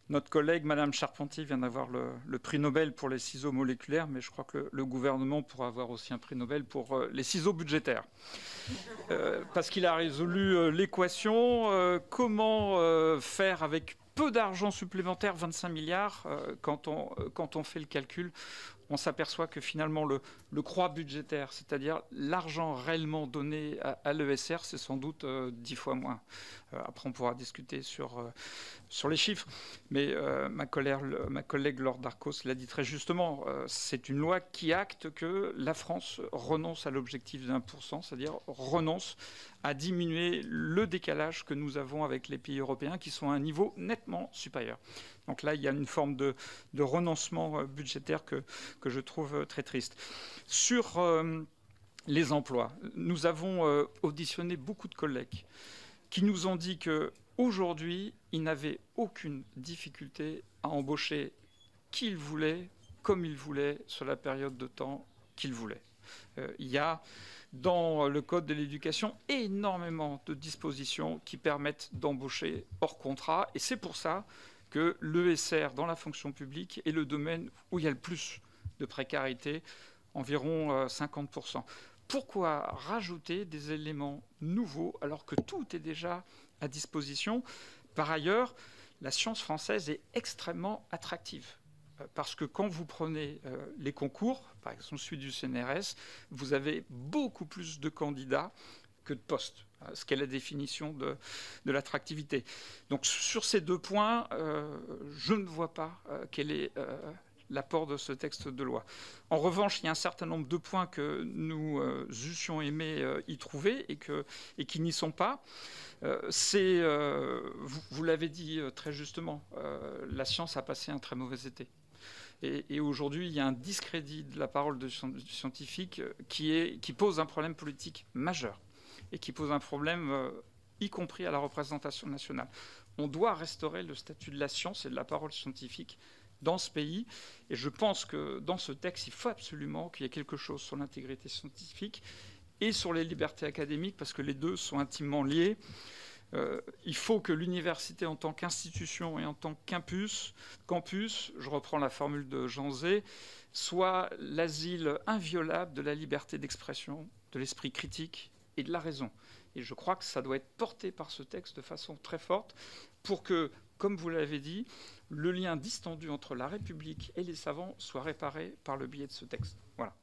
Notre collègue, Madame Charpentier, vient d'avoir le prix Nobel pour les ciseaux moléculaires, mais je crois que le gouvernement pourra avoir aussi un prix Nobel pour les ciseaux budgétaires. Parce qu'il a résolu l'équation comment faire avec peu d'argent supplémentaire, 25 milliards, quand on fait le calcul, on s'aperçoit que finalement le croît budgétaire, c'est-à-dire l'argent réellement donné à l'ESR, c'est sans doute 10 fois moins. Après, on pourra discuter sur les chiffres, mais ma collègue Laure Darcos l'a dit très justement, c'est une loi qui acte que la France renonce à l'objectif de 1%, c'est-à-dire renonce à diminuer le décalage que nous avons avec les pays européens qui sont à un niveau nettement supérieur. Donc là, il y a une forme de renoncement budgétaire que je trouve très triste. Sur les emplois, nous avons auditionné beaucoup de collègues qui nous ont dit qu'aujourd'hui, ils n'avaient aucune difficulté à embaucher qui ils voulaient, comme ils voulaient, sur la période de temps qu'ils voulaient. Il y a dans le Code de l'éducation énormément de dispositions qui permettent d'embaucher hors contrat, et c'est pour ça que l'ESR dans la fonction publique est le domaine où il y a le plus de précarité, environ 50%. Pourquoi rajouter des éléments nouveaux alors que tout est déjà à disposition? Par ailleurs, la science française est extrêmement attractive. Parce que quand vous prenez les concours, par exemple celui du CNRS, vous avez beaucoup plus de candidats que de postes, ce qu'est la définition de l'attractivité. Donc sur ces deux points, je ne vois pas quel est l'apport de ce texte de loi. En revanche, il y a un certain nombre de points que nous eussions aimé y trouver et qui n'y sont pas. Vous l'avez dit très justement, la science a passé un très mauvais été. Et aujourd'hui, il y a un discrédit de la parole du scientifique qui pose un problème politique majeur et qui pose un problème, y compris à la représentation nationale. On doit restaurer le statut de la science et de la parole scientifique dans ce pays. Et je pense que dans ce texte, il faut absolument qu'il y ait quelque chose sur l'intégrité scientifique et sur les libertés académiques, parce que les deux sont intimement liés. Il faut que l'université en tant qu'institution et en tant que campus, je reprends la formule de Jean Zay, soit l'asile inviolable de la liberté d'expression, de l'esprit critique et de la raison. Et je crois que ça doit être porté par ce texte de façon très forte pour que, comme vous l'avez dit, le lien distendu entre la République et les savants soit réparé par le biais de ce texte. Voilà.